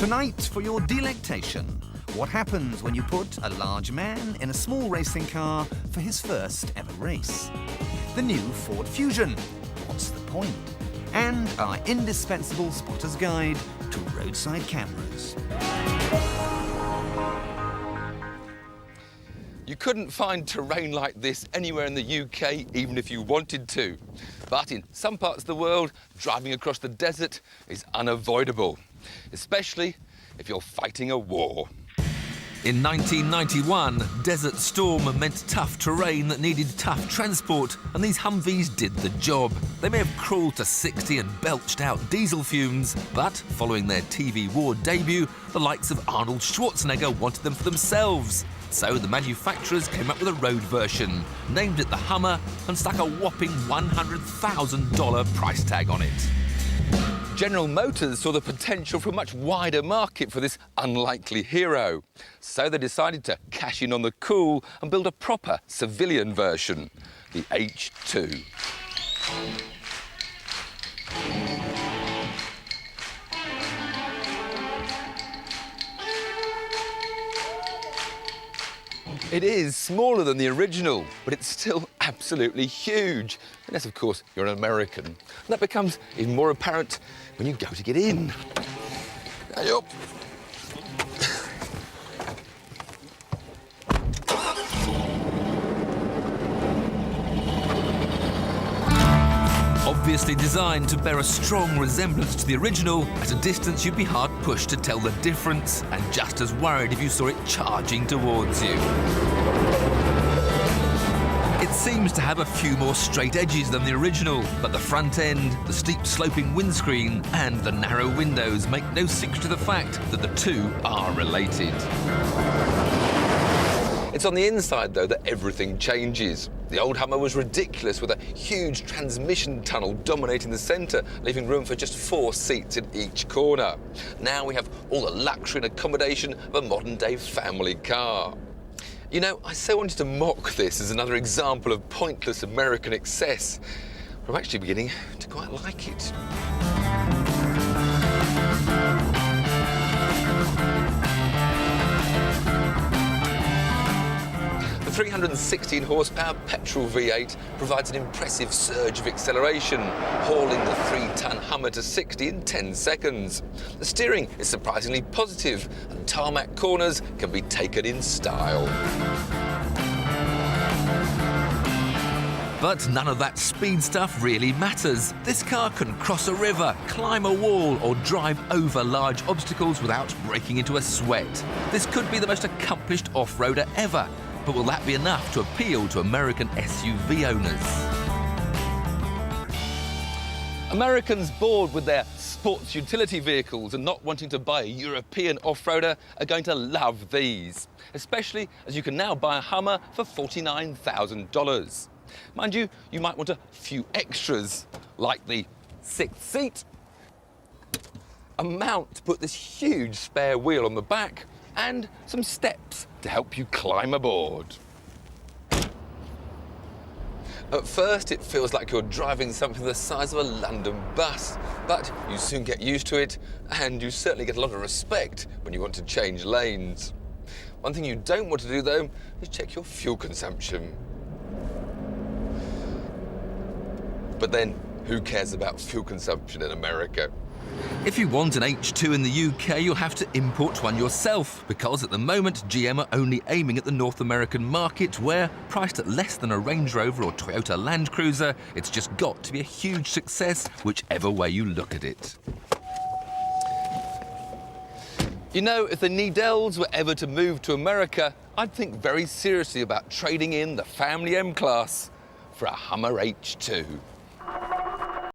Tonight, for your delectation, what happens when you put a large man in a small racing car for his first ever race? The new Ford Fusion, what's the point? And our indispensable spotter's guide to roadside cameras. You couldn't find terrain like this anywhere in the UK, even if you wanted to. But in some parts of the world, driving across the desert is unavoidable, especially if you're fighting a war. In 1991, Desert Storm meant tough terrain that needed tough transport, and these Humvees did the job. They may have crawled to 60 and belched out diesel fumes, but following their TV war debut, the likes of Arnold Schwarzenegger wanted them for themselves. So the manufacturers came up with a road version, named it the Hummer, and stuck a whopping $100,000 price tag on it. General Motors saw the potential for a much wider market for this unlikely hero. So they decided to cash in on the cool and build a proper civilian version, the H2. It is smaller than the original, but it's still absolutely huge. Unless, of course, you're an American. And that becomes even more apparent when you go to get in. Hey up. Obviously designed to bear a strong resemblance to the original, at a distance you'd be hard-pushed to tell the difference, and just as worried if you saw it charging towards you. It seems to have a few more straight edges than the original, but the front end, the steep sloping windscreen and the narrow windows make no secret to the fact that the two are related. It's on the inside, though, that everything changes. The old Hummer was ridiculous, with a huge transmission tunnel dominating the centre, leaving room for just 4 seats in each corner. Now we have all the luxury and accommodation of a modern-day family car. You know, I so wanted to mock this as another example of pointless American excess, but I'm actually beginning to quite like it. The 316 horsepower petrol V8 provides an impressive surge of acceleration, hauling the 3-ton Hummer to 60 in 10 seconds. The steering is surprisingly positive, and tarmac corners can be taken in style. But none of that speed stuff really matters. This car can cross a river, climb a wall, or drive over large obstacles without breaking into a sweat. This could be the most accomplished off-roader ever. But will that be enough to appeal to American SUV owners? Americans bored with their sports utility vehicles and not wanting to buy a European off-roader are going to love these, especially as you can now buy a Hummer for $49,000. Mind you, you might want a few extras, like the 6th seat, a mount to put this huge spare wheel on the back, and some steps to help you climb aboard. At first, it feels like you're driving something the size of a London bus, but you soon get used to it, and you certainly get a lot of respect when you want to change lanes. One thing you don't want to do, though, is check your fuel consumption. But then, who cares about fuel consumption in America? If you want an H2 in the UK, you'll have to import one yourself, because at the moment GM are only aiming at the North American market, where, priced at less than a Range Rover or Toyota Land Cruiser, it's just got to be a huge success, whichever way you look at it. You know, if the Needells were ever to move to America, I'd think very seriously about trading in the family M-Class for a Hummer H2.